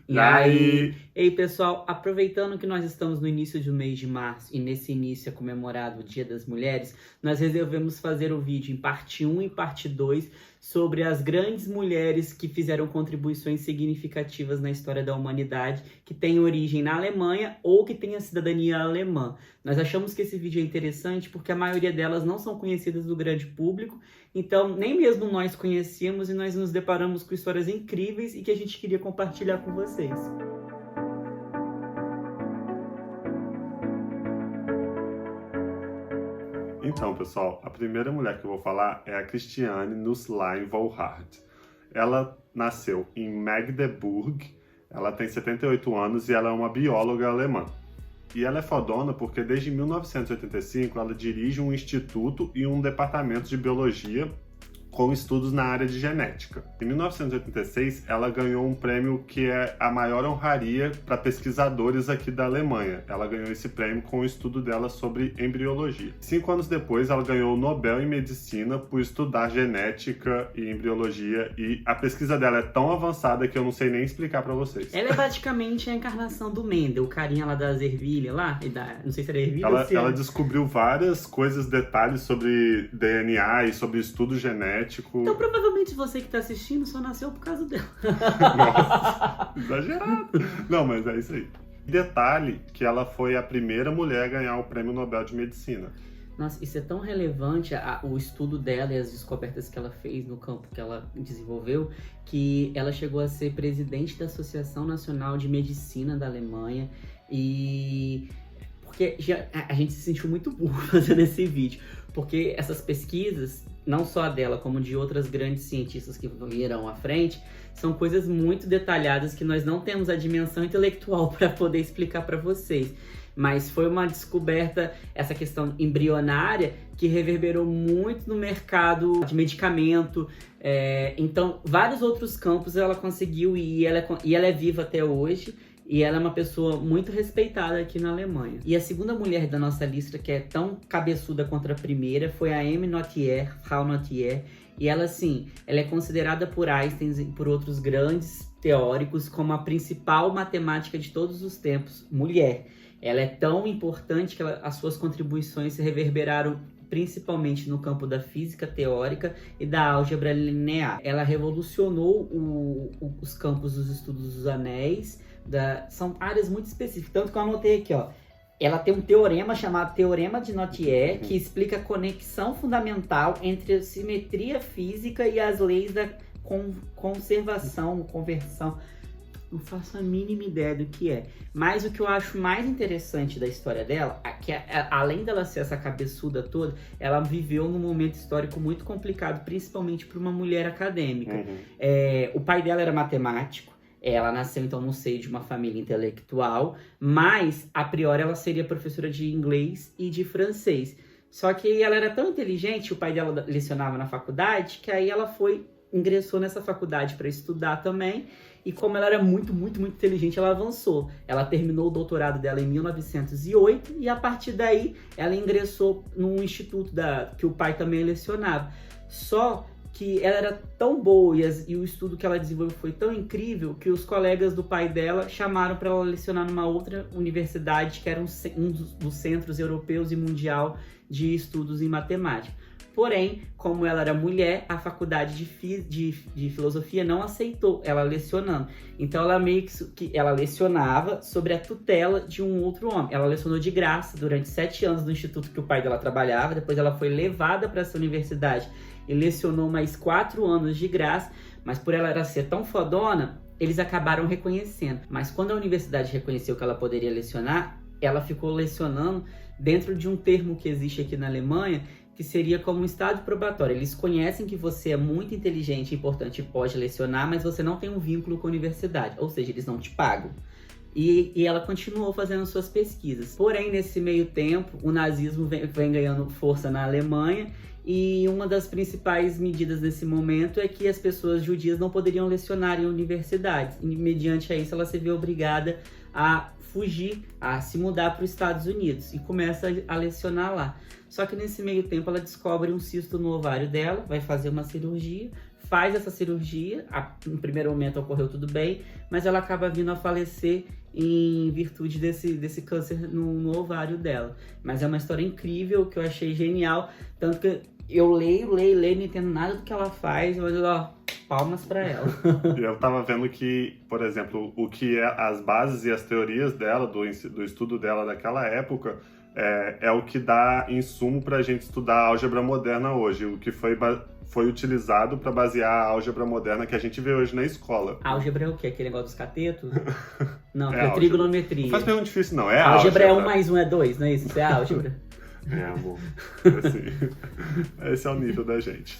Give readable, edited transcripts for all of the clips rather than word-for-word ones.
E aí, ei pessoal, aproveitando que nós estamos no início do mês de março e nesse início é comemorado o Dia das Mulheres, nós resolvemos fazer o vídeo em parte 1 e parte 2 sobre as grandes mulheres que fizeram contribuições significativas na história da humanidade, que têm origem na Alemanha ou que têm a cidadania alemã. Nós achamos que esse vídeo é interessante porque a maioria delas não são conhecidas do grande público, então nem mesmo nós conhecíamos e nós nos deparamos com histórias incríveis e que a gente queria compartilhar com vocês. Então, pessoal, a primeira mulher que eu vou falar é a Christiane Nusslein Volhard. Ela nasceu em Magdeburg, ela tem 78 anos e ela é uma bióloga alemã. E ela é fodona porque desde 1985 ela dirige um instituto e um departamento de biologia com estudos na área de genética. Em 1986, ela ganhou um prêmio que é a maior honraria para pesquisadores aqui da Alemanha. Ela ganhou esse prêmio com o estudo dela sobre embriologia. 5 anos depois, ela ganhou o Nobel em Medicina por estudar genética e embriologia, e a pesquisa dela é tão avançada que eu não sei nem explicar para vocês. Ela é praticamente a encarnação do Mendel, o carinha lá das ervilhas lá, não sei se era ervilha ou se Ela descobriu várias coisas, detalhes sobre DNA e sobre estudo genético. Então provavelmente você que tá assistindo só nasceu por causa dela. Nossa, exagerado. Não, mas é isso aí. Detalhe que ela foi a primeira mulher a ganhar o Prêmio Nobel de Medicina. Nossa, isso é tão relevante, o estudo dela e as descobertas que ela fez no campo que ela desenvolveu, que ela chegou a ser presidente da Associação Nacional de Medicina da Alemanha. E porque a gente se sentiu muito burro fazendo esse vídeo, porque essas pesquisas, não só a dela, como de outras grandes cientistas que virão à frente, são coisas muito detalhadas que nós não temos a dimensão intelectual para poder explicar para vocês. Mas foi uma descoberta, essa questão embrionária, que reverberou muito no mercado de medicamento. Então, vários outros campos ela conseguiu ir, e ela é viva até hoje. E ela é uma pessoa muito respeitada aqui na Alemanha. E a segunda mulher da nossa lista, que é tão cabeçuda quanto a primeira, foi a M. Noether, Frau Noether. E ela, assim, ela é considerada por Einstein e por outros grandes teóricos como a principal matemática de todos os tempos, mulher. Ela é tão importante que as suas contribuições se reverberaram principalmente no campo da física teórica e da álgebra linear. Ela revolucionou os campos dos estudos dos anéis. São áreas muito específicas, tanto que eu anotei aqui, ó. Ela tem um teorema chamado Teorema de Noether, que explica a conexão fundamental entre a simetria física e as leis da conversão. Não faço a mínima ideia do que é. Mas o que eu acho mais interessante da história dela é que, além dela ser essa cabeçuda toda, ela viveu num momento histórico muito complicado, principalmente para uma mulher acadêmica. O pai dela era matemático. Ela nasceu, então, no seio de uma família intelectual, mas, a priori, ela seria professora de inglês e de francês. Só que ela era tão inteligente, o pai dela lecionava na faculdade, que aí ela ingressou nessa faculdade para estudar também, e como ela era muito, muito, muito inteligente, ela avançou. Ela terminou o doutorado dela em 1908, e a partir daí, ela ingressou num instituto que o pai também lecionava. Só que ela era tão boa e o estudo que ela desenvolveu foi tão incrível que os colegas do pai dela chamaram para ela lecionar numa outra universidade que era um dos centros europeus e mundial de estudos em matemática. Porém, como ela era mulher, a faculdade de filosofia não aceitou ela lecionando. Então ela meio que ela lecionava sobre a tutela de um outro homem. Ela lecionou de graça durante 7 anos no instituto que o pai dela trabalhava. Depois ela foi levada para essa universidade e lecionou mais 4 anos de graça. Mas por ela ser tão fodona, eles acabaram reconhecendo. Mas quando a universidade reconheceu que ela poderia lecionar, ela ficou lecionando dentro de um termo que existe aqui na Alemanha, que seria como um estágio probatório. Eles conhecem que você é muito inteligente, importante e pode lecionar, mas você não tem um vínculo com a universidade, ou seja, eles não te pagam. E ela continuou fazendo suas pesquisas. Porém, nesse meio tempo, o nazismo vem ganhando força na Alemanha, e uma das principais medidas nesse momento é que as pessoas judias não poderiam lecionar em universidades. E, mediante a isso, ela se vê obrigada a fugir, a se mudar para os Estados Unidos e começa a lecionar lá. Só que nesse meio tempo ela descobre um cisto no ovário dela, vai fazer uma cirurgia, faz essa cirurgia, no primeiro momento ocorreu tudo bem, mas ela acaba vindo a falecer em virtude desse câncer no ovário dela. Mas é uma história incrível, que eu achei genial, tanto que eu leio, não entendo nada do que ela faz, mas palmas pra ela. Eu tava vendo que, por exemplo, o que é as bases e as teorias dela, do estudo dela daquela época, é o que dá insumo pra gente estudar a álgebra moderna hoje, o que foi utilizado para basear a álgebra moderna que a gente vê hoje na escola. Álgebra é o quê? Aquele negócio dos catetos? Não, é trigonometria. Não faz pergunta difícil, não. É álgebra. É 1 mais 1 é 2, não é isso? Isso é álgebra. Amor. Assim, esse é o nível da gente.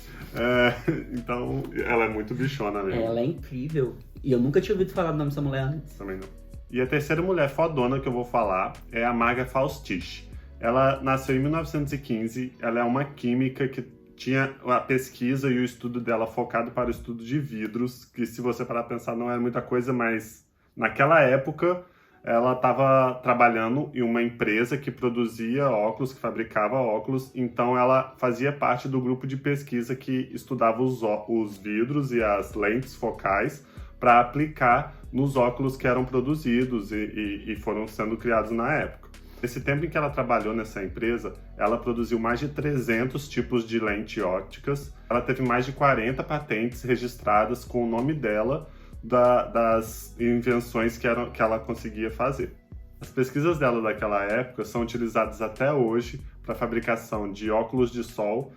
Então, ela é muito bichona mesmo. Ela é incrível. E eu nunca tinha ouvido falar do nome dessa mulher antes. Também não. E a terceira mulher fodona que eu vou falar é a Marga Faustich. Ela nasceu em 1915, ela é uma química que tinha a pesquisa e o estudo dela focado para o estudo de vidros, que se você parar pra pensar não era muita coisa, mas naquela época ela estava trabalhando em uma empresa que produzia óculos, que fabricava óculos, então ela fazia parte do grupo de pesquisa que estudava os vidros e as lentes focais para aplicar nos óculos que eram produzidos e foram sendo criados na época. Nesse tempo em que ela trabalhou nessa empresa, ela produziu mais de 300 tipos de lentes ópticas, ela teve mais de 40 patentes registradas com o nome dela, das invenções que ela conseguia fazer. As pesquisas dela daquela época são utilizadas até hoje para a fabricação de óculos de sol,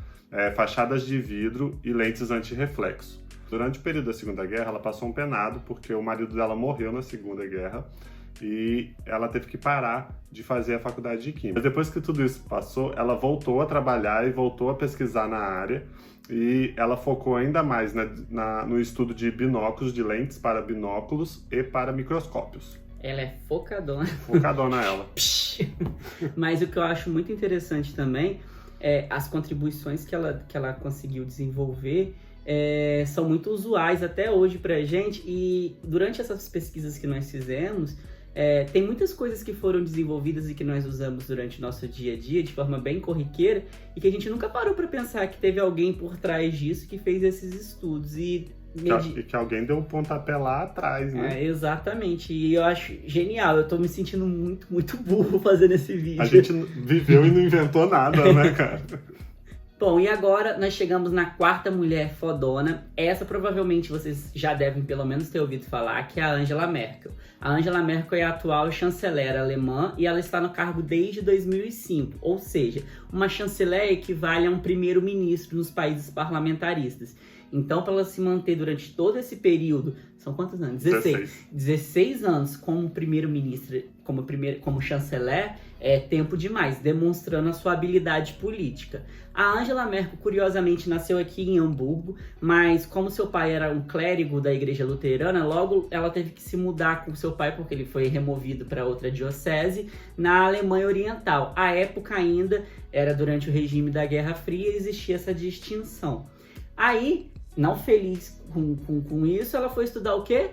fachadas de vidro e lentes antirreflexo. Durante o período da Segunda Guerra, ela passou um penado porque o marido dela morreu na Segunda Guerra e ela teve que parar de fazer a faculdade de Química. Mas depois que tudo isso passou, ela voltou a trabalhar e voltou a pesquisar na área, e ela focou ainda mais no estudo de binóculos, de lentes para binóculos e para microscópios. Ela é focadona. Focadona ela. Mas o que eu acho muito interessante também é as contribuições que ela conseguiu desenvolver. São muito usuais até hoje pra gente, e durante essas pesquisas que nós fizemos, tem muitas coisas que foram desenvolvidas e que nós usamos durante o nosso dia a dia de forma bem corriqueira e que a gente nunca parou para pensar que teve alguém por trás disso que fez esses estudos e que alguém deu um pontapé lá atrás, né? Exatamente, e eu acho genial, eu tô me sentindo muito, muito burro fazendo esse vídeo. A gente viveu e não inventou nada, né, cara? Bom, e agora nós chegamos na quarta mulher fodona. Essa provavelmente vocês já devem pelo menos ter ouvido falar, que é a Angela Merkel. A Angela Merkel é a atual chanceler alemã e ela está no cargo desde 2005. Ou seja, uma chanceler equivale a um primeiro-ministro nos países parlamentaristas. Então, para ela se manter durante todo esse período, são quantos anos? 16 anos como primeiro-ministro, como chanceler, é tempo demais, demonstrando a sua habilidade política. A Angela Merkel, curiosamente, nasceu aqui em Hamburgo, mas como seu pai era um clérigo da igreja luterana, logo ela teve que se mudar com seu pai, porque ele foi removido para outra diocese, na Alemanha Oriental. À época ainda, era durante o regime da Guerra Fria, existia essa distinção. Aí, não feliz com isso, ela foi estudar o quê?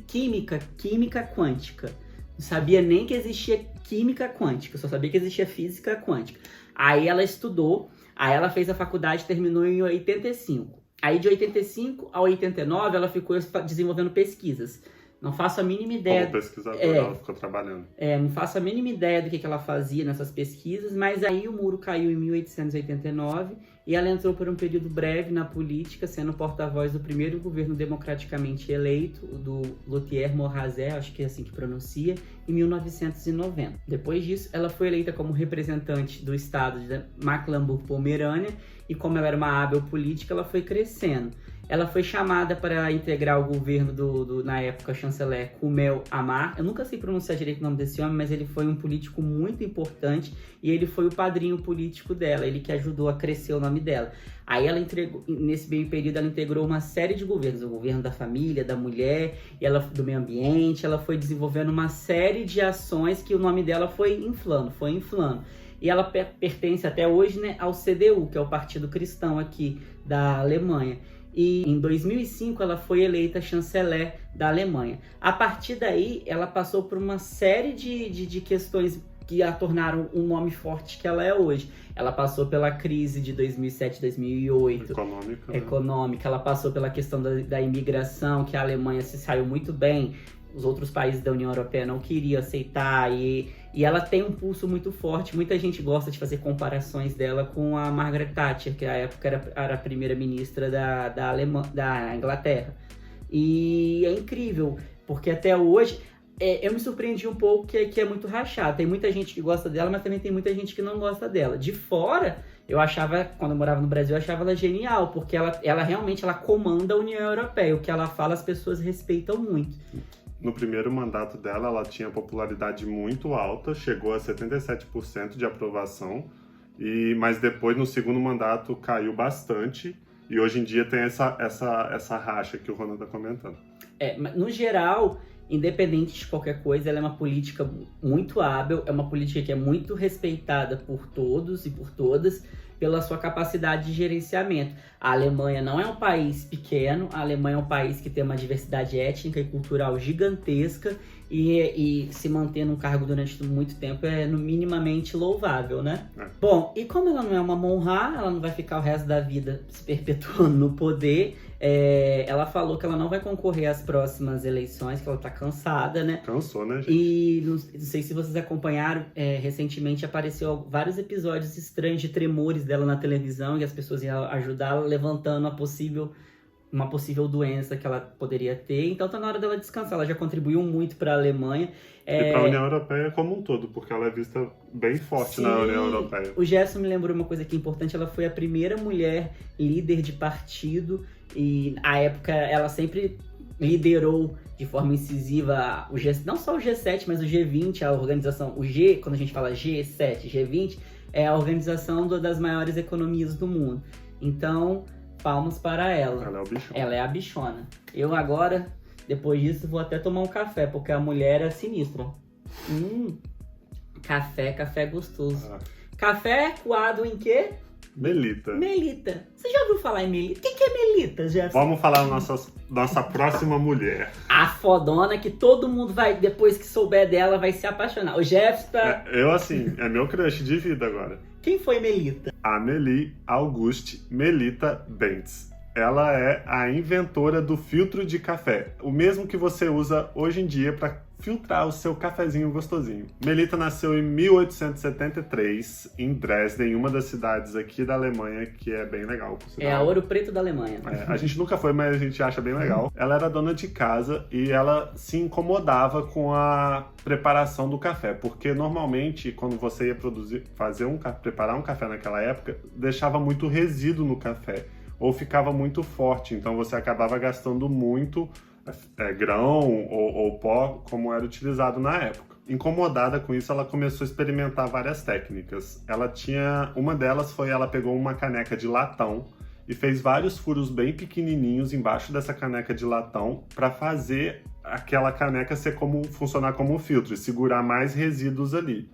Química quântica. Não sabia nem que existia química quântica, só sabia que existia física quântica. Aí ela estudou, aí ela fez a faculdade e terminou em 85. Aí de 85 a 89 ela ficou desenvolvendo pesquisas. Não faço a mínima ideia. Como pesquisadora, ela ficou trabalhando. Não faço a mínima ideia do que ela fazia nessas pesquisas, mas aí o muro caiu em 1889 e ela entrou por um período breve na política, sendo porta-voz do primeiro governo democraticamente eleito, do Lothier Morrazé, acho que é assim que pronuncia, em 1990. Depois disso, ela foi eleita como representante do estado de Mecklenburg-Pomerânia e como ela era uma hábil política, ela foi crescendo. Ela foi chamada para integrar o governo na época, chanceler Kummel Amar. Eu nunca sei pronunciar direito o nome desse homem, mas ele foi um político muito importante e ele foi o padrinho político dela, ele que ajudou a crescer o nome dela. Aí ela nesse meio período, ela integrou uma série de governos, o governo da família, da mulher, do meio ambiente. Ela foi desenvolvendo uma série de ações que o nome dela foi inflando. E ela pertence até hoje, né, ao CDU, que é o Partido Cristão aqui da Alemanha. E em 2005 ela foi eleita chanceler da Alemanha. A partir daí, ela passou por uma série de questões que a tornaram um nome forte que ela é hoje. Ela passou pela crise de 2007, 2008. Econômica. Ela passou pela questão da imigração, que a Alemanha se saiu muito bem. Os outros países da União Europeia não queriam aceitar. E ela tem um pulso muito forte. Muita gente gosta de fazer comparações dela com a Margaret Thatcher, que à época era a primeira-ministra da Inglaterra. E é incrível, porque até hoje... eu me surpreendi um pouco que é muito rachado. Tem muita gente que gosta dela, mas também tem muita gente que não gosta dela. De fora, eu achava, quando eu morava no Brasil, eu achava ela genial, porque ela realmente comanda a União Europeia. O que ela fala, as pessoas respeitam muito. No primeiro mandato dela, ela tinha popularidade muito alta, chegou a 77% de aprovação, mas depois, no segundo mandato, caiu bastante. E hoje em dia tem essa racha que o Ronan está comentando. No geral... Independente de qualquer coisa, ela é uma política muito hábil, é uma política que é muito respeitada por todos e por todas pela sua capacidade de gerenciamento. A Alemanha não é um país pequeno, a Alemanha é um país que tem uma diversidade étnica e cultural gigantesca e se manter num cargo durante muito tempo é minimamente louvável, né? Bom, e como ela não é uma monarca, ela não vai ficar o resto da vida se perpetuando no poder, ela falou que ela não vai concorrer às próximas eleições, que ela tá cansada, né? Cansou, né, gente? E não sei se vocês acompanharam, recentemente apareceu vários episódios estranhos de tremores dela na televisão e as pessoas iam ajudá-la levantando uma possível doença que ela poderia ter. Então tá na hora dela descansar. Ela já contribuiu muito para a Alemanha. E para a União Europeia como um todo, porque ela é vista bem forte. Sim, na União Europeia. O Gerson me lembrou uma coisa que é importante. Ela foi a primeira mulher líder de partido e, à época, ela sempre liderou de forma incisiva não só o G7, mas o G20, a organização. O G, quando a gente fala G7, G20, é a organização das maiores economias do mundo. Então... palmas para ela. Ela é o bichona. Ela é a bichona. Eu agora, depois disso, vou até tomar um café, porque a mulher é sinistra. Café gostoso. Café coado em quê? Melita. Você já ouviu falar em Melita? O que é Melita, Jefferson? Vamos falar da nossa próxima mulher. A fodona que todo mundo vai, depois que souber dela, vai se apaixonar. O Jefferson... é meu crush de vida agora. Quem foi Melita? Amélie Auguste Melita Bentz. Ela é a inventora do filtro de café, o mesmo que você usa hoje em dia para filtrar o seu cafezinho gostosinho. Melita nasceu em 1873 em Dresden, uma das cidades aqui da Alemanha que é bem legal. É a Ouro Preto da Alemanha. A gente nunca foi, mas a gente acha bem legal. Ela era dona de casa e ela se incomodava com a preparação do café, porque normalmente quando você ia preparar um café naquela época, deixava muito resíduo no café ou ficava muito forte, então você acabava gastando muito grão ou pó, como era utilizado na época. Incomodada com isso, ela começou a experimentar várias técnicas. Uma delas foi, ela pegou uma caneca de latão e fez vários furos bem pequenininhos embaixo dessa caneca de latão para fazer aquela caneca funcionar como um filtro e segurar mais resíduos ali.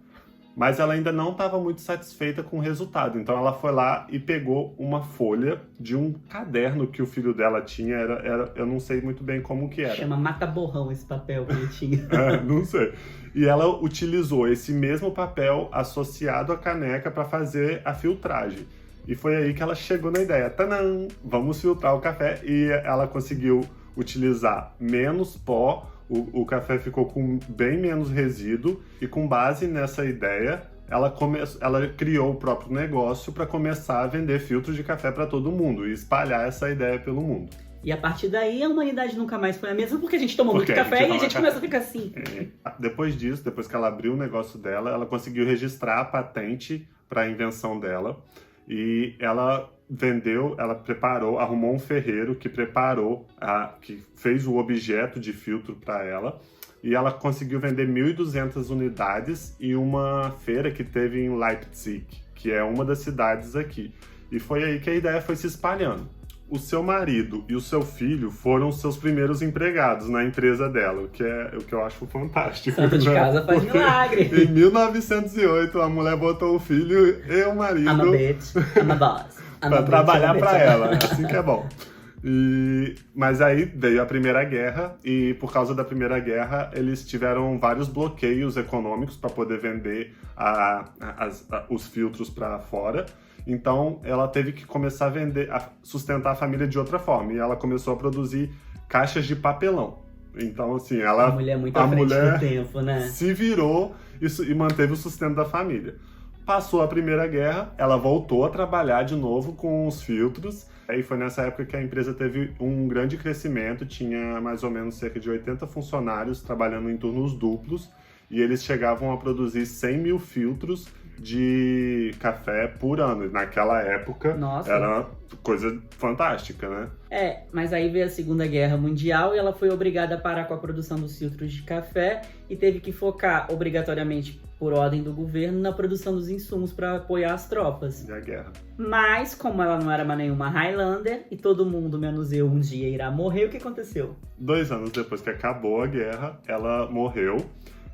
Mas ela ainda não estava muito satisfeita com o resultado, então ela foi lá e pegou uma folha de um caderno que o filho dela tinha, eu não sei muito bem como que era. Chama mata-borrão esse papel que ele tinha. Não sei. E ela utilizou esse mesmo papel associado à caneca para fazer a filtragem. E foi aí que ela chegou na ideia, tanã, vamos filtrar o café, e ela conseguiu utilizar menos pó, o café ficou com bem menos resíduo, e com base nessa ideia, ela criou o próprio negócio para começar a vender filtros de café para todo mundo e espalhar essa ideia pelo mundo. E a partir daí a humanidade nunca mais foi a mesma, porque a gente tomou muito café e a gente começou a ficar assim. Depois disso, depois que ela abriu o negócio dela, ela conseguiu registrar a patente para a invenção dela, e ela arrumou um ferreiro que que fez o objeto de filtro para ela, e ela conseguiu vender 1.200 unidades em uma feira que teve em Leipzig, que é uma das cidades aqui. E foi aí que a ideia foi se espalhando. O seu marido e o seu filho foram seus primeiros empregados na empresa dela, o que eu acho fantástico. Santo de casa faz milagre. Em 1908, a mulher botou o filho e o marido I'm a bitch, I'm a boss. para trabalhar para ela, assim que é bom. Mas aí veio a Primeira Guerra e por causa da Primeira Guerra eles tiveram vários bloqueios econômicos para poder vender os filtros para fora. Então ela teve que começar a sustentar a família de outra forma e ela começou a produzir caixas de papelão. Então assim, A mulher muito à frente do tempo, né? Se virou e manteve o sustento da família. Passou a Primeira Guerra, ela voltou a trabalhar de novo com os filtros. Aí foi nessa época que a empresa teve um grande crescimento, tinha mais ou menos cerca de 80 funcionários trabalhando em turnos duplos, e eles chegavam a produzir 100 mil filtros de café por ano. Naquela época, Nossa, era uma coisa fantástica, né? Mas aí veio a Segunda Guerra Mundial e ela foi obrigada a parar com a produção dos filtros de café e teve que focar obrigatoriamente, por ordem do governo, na produção dos insumos para apoiar as tropas. E a guerra. Mas, como ela não era mais nenhuma Highlander e todo mundo, menos eu, um dia irá morrer, o que aconteceu? 2 anos depois que acabou a guerra, ela morreu.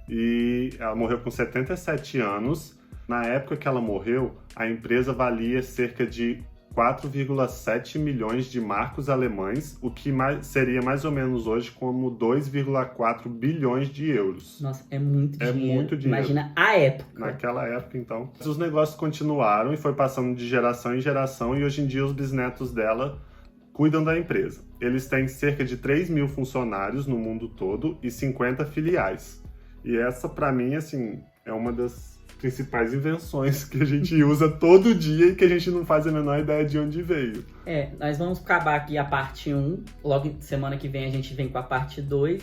E ela morreu com 77 anos. Na época que ela morreu, a empresa valia cerca de 4,7 milhões de marcos alemães, o que seria mais ou menos hoje como 2,4 bilhões de euros. Nossa, é muito dinheiro. Muito dinheiro. Imagina a época. Naquela época, então. Os negócios continuaram e foi passando de geração em geração e hoje em dia os bisnetos dela cuidam da empresa. Eles têm cerca de 3 mil funcionários no mundo todo e 50 filiais. E essa, pra mim, assim, é uma das principais invenções que a gente usa todo dia e que a gente não faz a menor ideia de onde veio. Nós vamos acabar aqui a parte 1, logo semana que vem a gente vem com a parte 2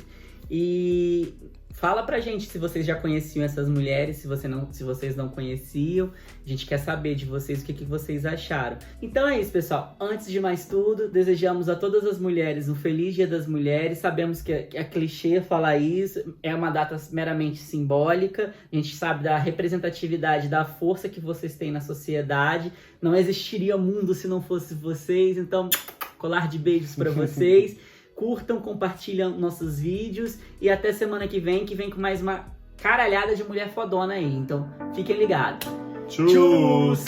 e fala pra gente se vocês já conheciam essas mulheres, se vocês não conheciam, a gente quer saber de vocês o que vocês acharam. Então é isso, pessoal, antes de mais tudo, desejamos a todas as mulheres um feliz Dia das Mulheres. Sabemos que é clichê falar isso, é uma data meramente simbólica, a gente sabe da representatividade, da força que vocês têm na sociedade, não existiria mundo se não fosse vocês, então colar de beijos pra vocês. Curtam, compartilham nossos vídeos e até semana que vem com mais uma caralhada de mulher fodona aí. Então, fiquem ligados. Tchus!